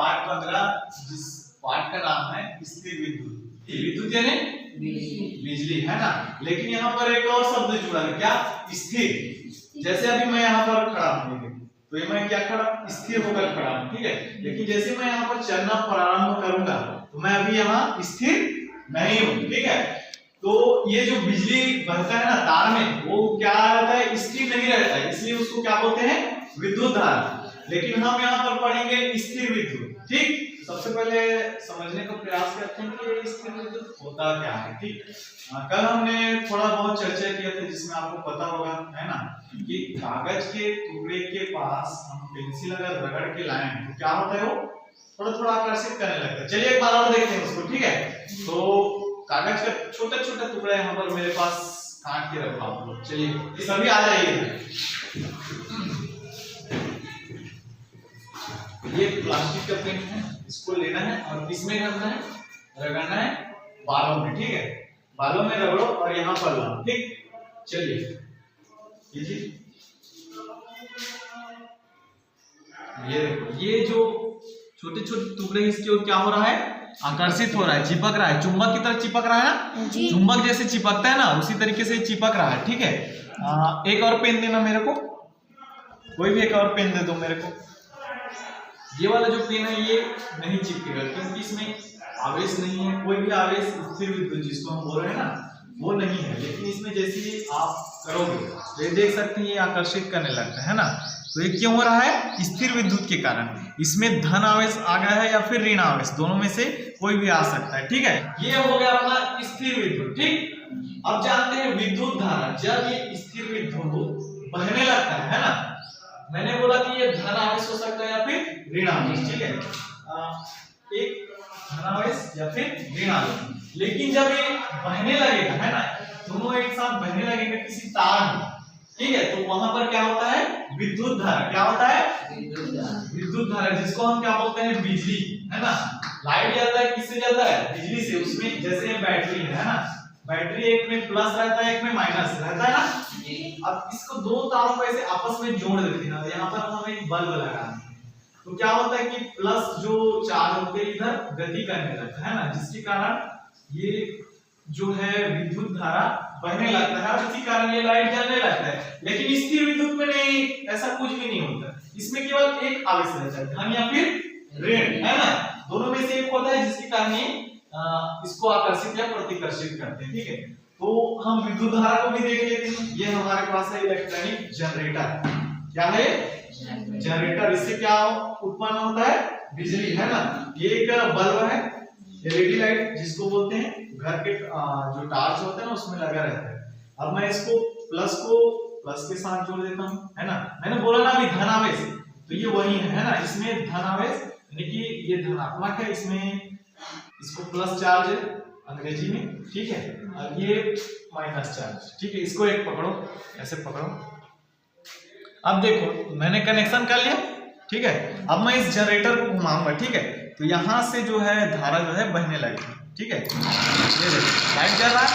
Part 15 जिस part का नाम है स्थिर विद्युत। विद्युत यानी बिजली है ना, लेकिन यहाँ पर एक और शब्द जुड़ा है, क्या? स्थिर। जैसे अभी मैं यहाँ पर खड़ा हूँ, तो ये मैं क्या खड़ा? स्थिर होकर खड़ा हूँ, ठीक है। लेकिन जैसे मैं यहाँ पर चलना प्रारंभ करूंगा तो मैं अभी यहाँ स्थिर नहीं हूँ, ठीक है। तो ये जो बिजली बहता है ना तार में, वो क्या रहता है? स्थिर नहीं रहता है, इसलिए उसको क्या बोलते हैं? विद्युत धारा। लेकिन हम यहाँ पर पढ़ेंगे स्थिर विद्युत, ठीक। सबसे पहले समझने का प्रयास करते हैं कि स्थिर विद्युत होता क्या है, ठीक। कल हमने थोड़ा बहुत चर्चा किया था, जिसमें आपको पता होगा, है ना, कि कागज के टुकड़े के पास हम पेंसिल अगर रगड़ के लाएं तो क्या होता है? वो थोड़ा थोड़ा आकर्षित करने लगता है। चलिए एक बार और देखते हैं उसको, ठीक है। तो कागज का छोटे छोटे टुकड़े यहाँ पर मेरे पास काट के रखो आप लोग। चलिए सभी आ जाइए। ये प्लास्टिक का पेन है, इसको लेना है और इसमें करना है, रगड़ना है बालों में, ठीक है। बालों में रगड़ो और यहाँ पर लाओ, ठीक। चलिए ये देखो, ये जो छोटे छोटे टुकड़े इसके ओर क्या हो रहा है? आकर्षित हो रहा है, चिपक रहा है, चुंबक की तरह चिपक रहा है ना। चुंबक जैसे चिपकता है ना, उसी तरीके से चिपक रहा है, ठीक है। एक और पेन देना मेरे को, कोई भी एक और पेन दे दो मेरे को। ये वाला जो पेन है ये नहीं चिपकेगा, क्योंकि इसमें आवेश नहीं है, कोई भी आवेश स्थिर विद्युत जिसको हम बोल रहे हैं ना, वो नहीं है। लेकिन इसमें जैसे ही आप करोगे तो ये देख सकते हैं, ये आकर्षित करने लगता है ना। तो ये क्यों हो रहा है? स्थिर विद्युत के कारण। इसमें धन आवेश आ गया है या फिर ऋण आवेश, दोनों में से कोई भी आ सकता है, ठीक है। ये हो गया अपना स्थिर विद्युत, ठीक। अब जानते हैं विद्युत धारा। जब ये स्थिर विद्युत बहने लगता है ना, मैंने बोला कि ये धन आवेश हो सकता है या फिर ऋण आवेश, ठीक है। एक धन आवेश या फिर ऋण आवेश। लेकिन जब ये बहने लगेगा, है ना, दोनों एक साथ बहने लगेगा किसी तार में, ठीक है, तो वहां पर क्या होता है? विद्युत धारा। क्या होता है? विद्युत धारा, जिसको हम क्या बोलते हैं? बिजली, है ना। लाइट जाता है किससे जाता है? बिजली से। उसमें जैसे बैटरी है ना, बैटरी एक में प्लस रहता है, एक में माइनस रहता है ना। अब इसको दो तारों को ऐसे आपस में जोड़ देते हैं ना, यहाँ पर हम एक बल्ब लगाते हैं, तो क्या होता है कि प्लस जो चार्ज होते हैं इधर गति करने लगता है ना, जिसके कारण ये जो है विद्युत धारा बहने लगता है और इसी कारण ये लाइट जलने लगता है। लेकिन स्थिर विद्युत में नहीं, ऐसा कुछ भी नहीं होता। इसमें केवल एक आवेश रहता है, धन या फिर ऋण, है ना। दोनों में से एक होता है, जिसके कारण ये इसको आकर्षित या प्रतिकर्षित करते हैं, ठीक है। तो हम विद्युत धारा को भी देख लेते हैं। ये हमारे पास है इलेक्ट्रॉनिक जनरेटर। क्या है? जनरेटर। इससे क्या उत्पन्न होता है? बिजली, है ना। ये एक बल्ब है, एलईडी लाइट जिसको बोलते हैं, घर के जो टार्च होते हैं ना उसमें लगा रहता है। अब मैं इसको प्लस के साथ जोड़ देता हूँ, है ना। मैंने बोला ना अभी धन आवेश, तो ये वही है ना। इसमें धन आवेश यानी कि ये धनात्मक है, इसमें इसको प्लस चार्ज है अंग्रेजी में, ठीक है। और ये माइनस चार्ज, ठीक है। इसको एक पकड़ो, ऐसे पकड़ो। अब देखो मैंने कनेक्शन कर लिया, ठीक है। अब मैं इस जनरेटर को घुमाऊंगा, ठीक है। तो यहाँ से जो है धारा जो है बहने लगेगी, ठीक है। ये देखो लाइट जल रहा है,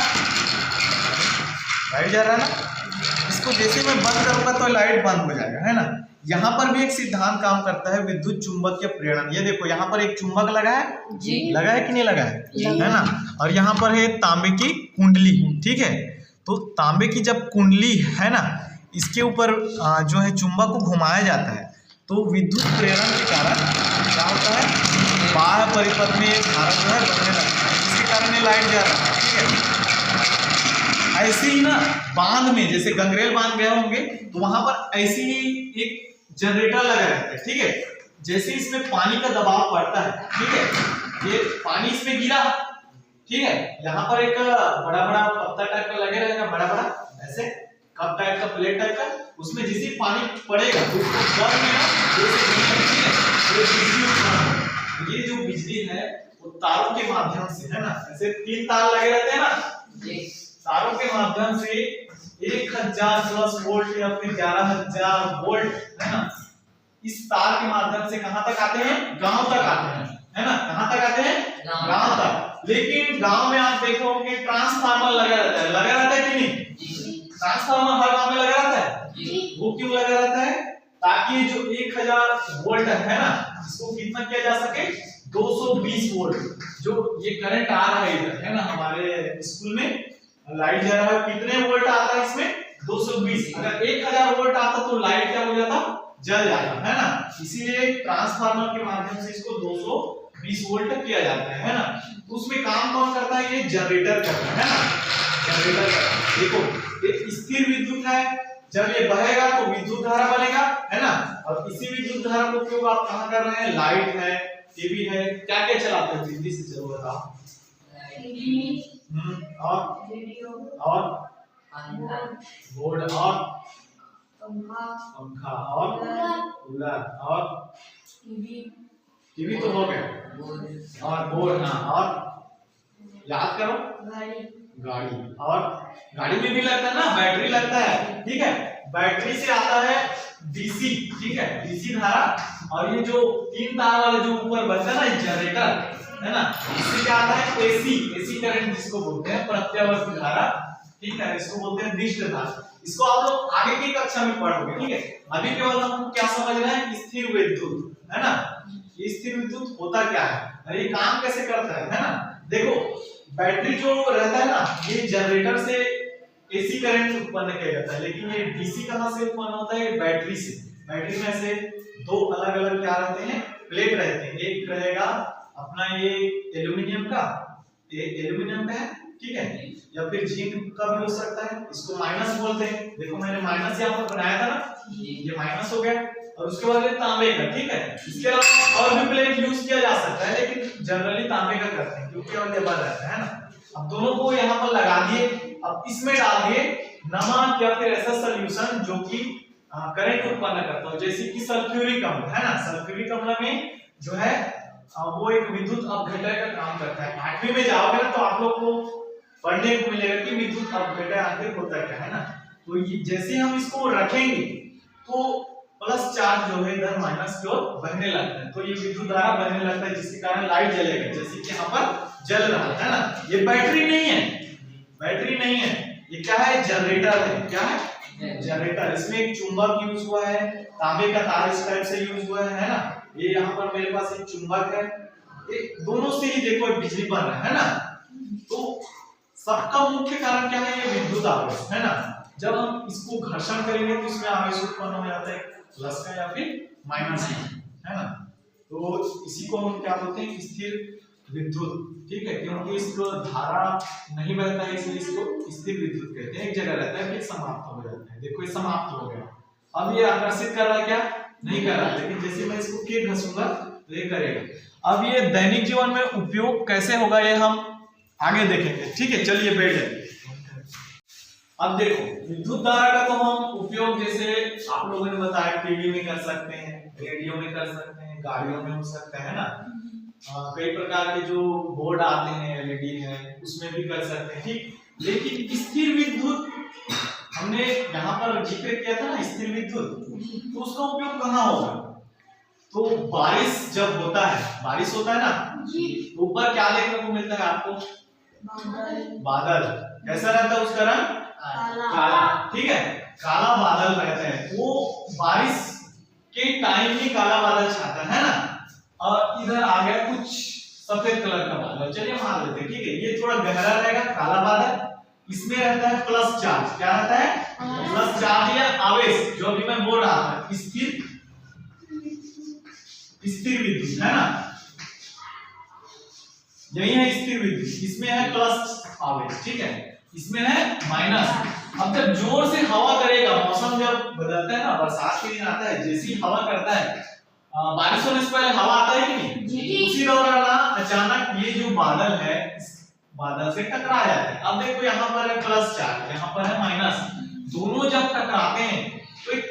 लाइट जल रहा है ना। इसको जैसे मैं बंद करूंगा तो लाइट बंद हो जाएगा, है ना। यहाँ पर भी एक सिद्धांत काम करता है, विद्युत चुंबकीय प्रेरण। ये देखो यहाँ पर एक चुंबक लगा है, लगा है कि नहीं लगा है ना। और यहाँ पर है तांबे की कुंडली, ठीक है। तो तांबे की जब कुंडली है ना, इसके ऊपर जो है चुंबक को घुमाया जाता है, तो विद्युत प्रेरण के कारण क्या होता है? बाह्य परिपथ में धारा जो है बहने लगता है, जिसके कारण ये लाइट जल रहा है, ठीक है। ऐसे ही ना बांध में, जैसे गंगरेल बांध गए होंगे, तो वहां पर ऐसे ही एक जनरेटर लगा रहता है, ठीक है। जैसे इसमें पानी का दबाव पड़ता है, ठीक है, ये पानी इसमें गिरा, ठीक है। यहाँ पर एक बड़ा बड़ा पत्ता टाइप का लगे रहेगा, बड़ा बड़ा ऐसे कप टाइप का, प्लेट टाइप का, उसमें जैसे पानी पड़ेगा तो उसको गर्म में ना ये जो बिजली है वो तारों के माध्यम से, है ना। ऐसे 3 तार लगे रहते हैं ना, तारों के माध्यम से 1000 प्लस वोल्ट या फिर 11000 वोल्ट, है ना, इस तार के माध्यम से कहां तक आते हैं? गांव तक आते हैं, है ना। कहां तक आते हैं? गांव तक। लेकिन गांव में आप देखोगे ट्रांसफार्मर लगा रहता है कि नहीं? ट्रांसफार्मर हर गांव में लगा रहता है। वो क्यों लगा रहता है? ताकि जो 1000 वोल्ट है ना, इसको कितना किया जा सके 220 वोल्ट। जो ये करंट आ रहा है इधर, है ना, हमारे स्कूल में लाइट जल रहा है, कितने वोल्ट आता है इसमें 220। अगर 1000 वोल्ट आता तो लाइट क्या हो जाता, जल जाता, है ना। इसीलिए ट्रांसफार्मर के माध्यम से इसको 220 वोल्ट किया जाता है ना। तो उसमें काम कौन करता है, ये जनरेटर करता है ना, जनरेटर करता है। देखो ये स्थिर विद्युत है, जब ये बहेगा तो विद्युत धारा बनेगा, है ना। और इसी विद्युत धारा को उपयोग आप कहां कर रहे हैं, लाइट है, टीवी है, क्या क्या चलाते हैं बिजली से, चलो बताओ। और रेडियो और बोर्ड और पंखा और कूलर और टीवी तो हो गया, और बोर्ड, हाँ, और याद करो गाड़ी, और गाड़ी में भी लगता है ना, बैटरी लगता है, ठीक है। बैटरी से आता है डीसी, ठीक है, डीसी धारा। और ये जो 3 तार वाले जो ऊपर बनता है ना जनरेटर, है ना, इससे क्या आता है एसी, एसी करंट जिसको बोलते हैं, प्रत्यावर्ती धारा, ठीक है, इसको बोलते हैं निष्ठ धारा। इसको आप लोग आगे की कक्षा में पढ़ोगे, ठीक है। अभी केवल हमको क्या समझना है, स्थिर विद्युत, है ना। ये स्थिर विद्युत होता क्या है और ये काम कैसे करता है ना। देखो बैटरी जो रहता है ना, ये जनरेटर से एसी करंट उत्पन्न किया जाता है, लेकिन ये डीसी कहां से उत्पन्न होता है, बैटरी से। बैटरी में से 2 अलग अलग क्या रहते हैं, प्लेट रहते हैं। एक रहेगा अपना ये एल्यूमिनियम का, ये एल्यूमिनियम का है, ठीक है, या फिर जिंक का भी हो सकता है, इसको माइनस बोलते हैं। देखो मैंने माइनस यहाँ पर बनाया था ना, ये माइनस हो गया। और उसके बाद तांबे का, ठीक है। इसके अलावा और भी प्लेट यूज किया जा सकता है, लेकिन जनरली तांबे का करते हैं क्योंकि और लेबर रहता है ना। अब दोनों को यहाँ पर लगा दिए, अब इसमें डाल दिए नमक या फिर ऐसा सॉल्यूशन जो कि करंट उत्पन्न करता हो, जैसे कि सल्फ्यूरिक अम्ल, है ना। सल्फ्यूरिक अम्ल में जो है वो एक विद्युत अपघटक का काम करता है। 8वीं में जाओगे ना तो आप लोग को पढ़ने को मिलेगा कि विद्युत अपघटक आखिर होता क्या है ना। तो ये जैसे हम इसको रखेंगे तो प्लस चार्ज जो है इधर माइनस की ओर बहने लगता है, तो ये विद्युत धारा बहने लगता है, जिसके कारण लाइट जलेगा, जैसे कि यहाँ पर जल रहा है ना। ये बैटरी नहीं है, बैटरी नहीं है, ये क्या है, जनरेटर है। क्या है, जनरेटर। इसमें एक चुंबक यूज हुआ है, तांबे का तार इस टाइप से यूज हुआ है ना। ये यहाँ पर मेरे पास एक चुंबक है, ये दोनों से ही देखो बिजली बन रहा है ना। तो सबका मुख्य कारण क्या है, ये विद्युत आवेश, है ना। जब हम इसको घर्षण करेंगे तो इसमें आवेश उत्पन्न हो जाता है, प्लस का या फिर माइनस का, है ना। तो इसी को हम क्या बोलते हैं, स्थिर विद्युत, ठीक है, क्योंकि इसको धारा नहीं बहता है इसलिए इसको स्थिर विद्युत कहते हैं। एक जगह रहता है फिर समाप्त हो जाता है। देखो ये समाप्त हो गया। अब ये आकर्षित कर रहा है क्या, नहीं कर रहा, लेकिन जैसे मैं इसको के घसूंगा तो ये करेगा। अब ये दैनिक जीवन में उपयोग कैसे होगा ये हम आगे देखेंगे, ठीक है। चलिए बैठ जाइए। अब देखो विद्युत धारा का तो हम उपयोग जैसे आप लोगों ने बताया टीवी में कर सकते हैं, रेडियो में कर सकते हैं, गाड़ियों में हो सकता है ना। कई प्रकार के जो बोर्ड आते हैं एलईडी है उसमें भी कर सकते हैं, ठीक। लेकिन स्थिर विद्युत हमने यहाँ पर जिक्र किया था ना, स्थिर विद्युत, तो उसका उपयोग कहाँ होगा, तो बारिश जब होता है, बारिश होता है ना, ऊपर क्या देखने को मिलता है आपको, बादल। कैसा रहता है उसका रंग, काला, ठीक है, काला बादल रहता है। वो बारिश के टाइम ही काला बादल छाता है ना, और इधर आ गया कुछ सफेद कलर का बादल, चलिए मान लेते हैं, ठीक है। ये थोड़ा गहरा रहेगा काला बादल, इसमें रहता है प्लस चार्ज। क्या रहता है, प्लस चार्ज या आवेश, जो अभी मैं बोल रहा था स्थिर विद्युत, है ना। यही है स्थिर विद्युत, इसमें है प्लस आवेश, ठीक है, इसमें है माइनस। अब जब जोर से हवा करेगा, मौसम जब बदलता है ना, बरसात के दिन आता है, जैसी हवा करता है, बारिश होने से पहले हवा आता है कि नहीं, उसी दौरान अचानक ये जो बादल है बादल से टकरा जाता है। अब देखो यहाँ पर है प्लस चार्ज, यहाँ पर है माइनस, दोनों जब टकराते हैं तो एक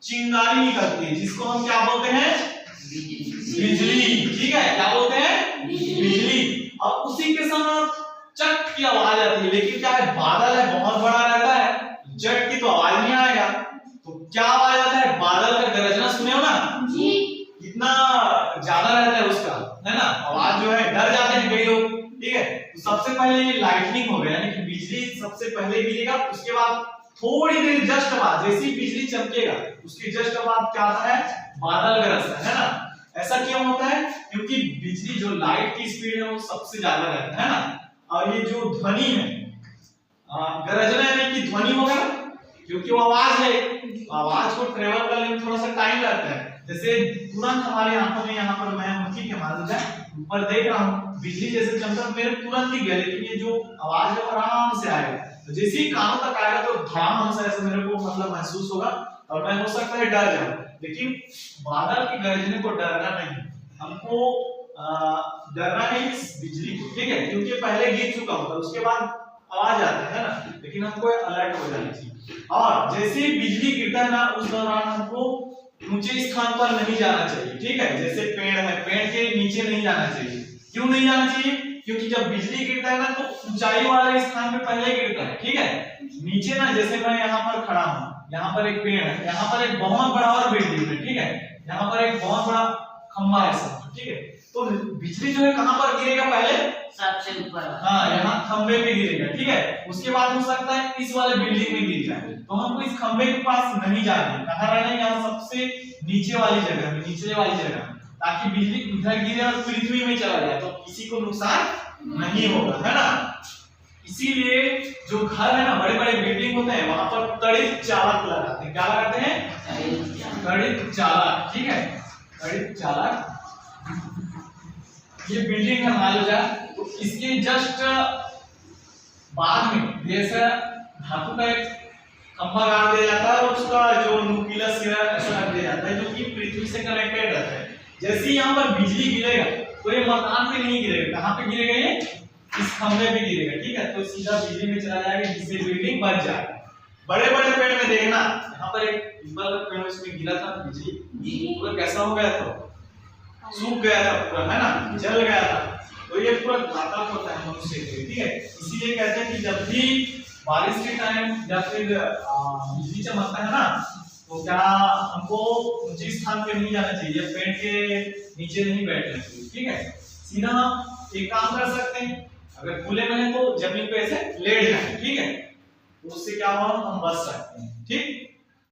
चिंगारी निकलती है, जिसको हम क्या बोलते हैं, बिजली, ठीक है। क्या बोलते हैं, बिजली। अब उसी के साथ चट की आवाज आती है, लेकिन क्या है, बादल है बहुत बड़ा रहता है, चट की तो आवाज नहीं आएगा, तो क्या आवाज आता है, बादल का गरजना सुने हो ना जी, कितना ज्यादा रहता है उसका, है ना, आवाज जो है, डर जाते हैं कई लोग, ठीक है। तो सबसे पहले ये लाइटनिंग हो गया, यानी कि बिजली सबसे पहले गिरेगा, उसके बाद थोड़ी देर जस्ट बाद जैसी बिजली चमकेगा उसके जस्ट बाद क्या आता है, बादल गरजता है ना। ऐसा क्यों होता है? क्योंकि बिजली जो लाइट की स्पीड है वो सबसे ज्यादा रहता है ना, और ये जो ध्वनि है गरजना यानी कि ध्वनि होगा, क्योंकि वो आवाज है, आवाज को ट्रेवल करने में थोड़ा सा टाइम लगता है। जैसे तुरंत हमारी आंखों में यहाँ पर मैं हूँ, ठीक है, मान लीजिए ऊपर देख रहा हूँ, बिजली जैसे चमका मेरे तुरंत दिख गया, लेकिन ये जो आवाज है वो आराम से आएगा। तो जैसे ही कानों तक आएगा तो धड़ाम से ऐसे मेरे को मतलब महसूस होगा, और मैं हो सकता है डर जाऊं। लेकिन बादल की गरजने को डरना नहीं, हमको डरना है इस बिजली को, ठीक है, क्योंकि पहले गिर चुका होता है, उसके बाद आवाज आता है ना, लेकिन हमको अलर्ट हो जाना चाहिए। और जैसे ही बिजली गिरता है ना, उस दौरान हमको ऊंचे स्थान पर नहीं जाना चाहिए, ठीक है, जैसे पेड़ है, पेड़ के नीचे नहीं जाना चाहिए। क्यों नहीं जाना चाहिए? क्योंकि जब बिजली गिरता है ना तो ऊंचाई वाले स्थान पे पहले गिरता है, ठीक है, नीचे ना, जैसे मैं यहाँ पर खड़ा हूँ, यहाँ पर एक पेड़ है, यहाँ पर एक बहुत बड़ा और बिल्डिंग है, ठीक है, यहाँ पर एक बहुत बड़ा खंभा है सब, ठीक है, तो बिजली जो है कहाँ पर गिरेगा? पहले सबसे ऊपर, हाँ, यहाँ खंभे पे गिरेगा, ठीक है, उसके बाद हो सकता है इस वाले बिल्डिंग में गिर जाए, तो हमको इस खंभे के पास नहीं जाना है, कहाँ रहना है? यहाँ सबसे नीचे वाली जगह में, निचले वाली जगह में, ताकि बिजली इधर गिरे और पृथ्वी में चला जाए तो किसी को नुकसान नहीं होगा, है ना। इसीलिए जो घर है ना, बड़े बड़े बिल्डिंग होते हैं, वहां पर तड़ित चालक लगाते हैं। क्या लगाते हैं? तड़ित चालक, ठीक है, तड़ित चालक। ये बिल्डिंग है मान लो जाए, तो इसके जस्ट बाद में जैसा धातु का एक खंभा गाड़ दिया जाता है और उसका जो नुकीला सिरा ऐसा रख दिया जाता है जो कि पृथ्वी से कनेक्टेड रहता है। जैसे ही यहाँ पर बिजली गिरेगा तो ये मकान पे नहीं गिरेगा, कहाँ पे गिरेगा? ये इस खंभे पे गिरेगा, ठीक है, तो सीधा बिजली में चला जाएगा, जिससे बिल्डिंग बच जाएगा। बड़े बड़े पेड़ में देखना, यहाँ पर एक पीपल का पेड़ इसमें गिरा था, बिजली पूरा कैसा हो गया था, सूख गया था पूरा, है ना, जल गया था। तो ये पूरा घातक होता है मनुष्य के लिए, ठीक है, इसीलिए कहते हैं कि जब भी बारिश के टाइम या फिर बिजली चमकता है ना, तो क्या हमको ऊंचे स्थान पे नहीं जाना चाहिए, पेड़ के नीचे नहीं बैठना चाहिए, ठीक है, सीधा हम एक काम कर सकते हैं, अगर खुले में है तो जमीन पे ऐसे लेट जाए, ठीक है, तो उससे क्या होगा? हम बच सकते हैं, ठीक।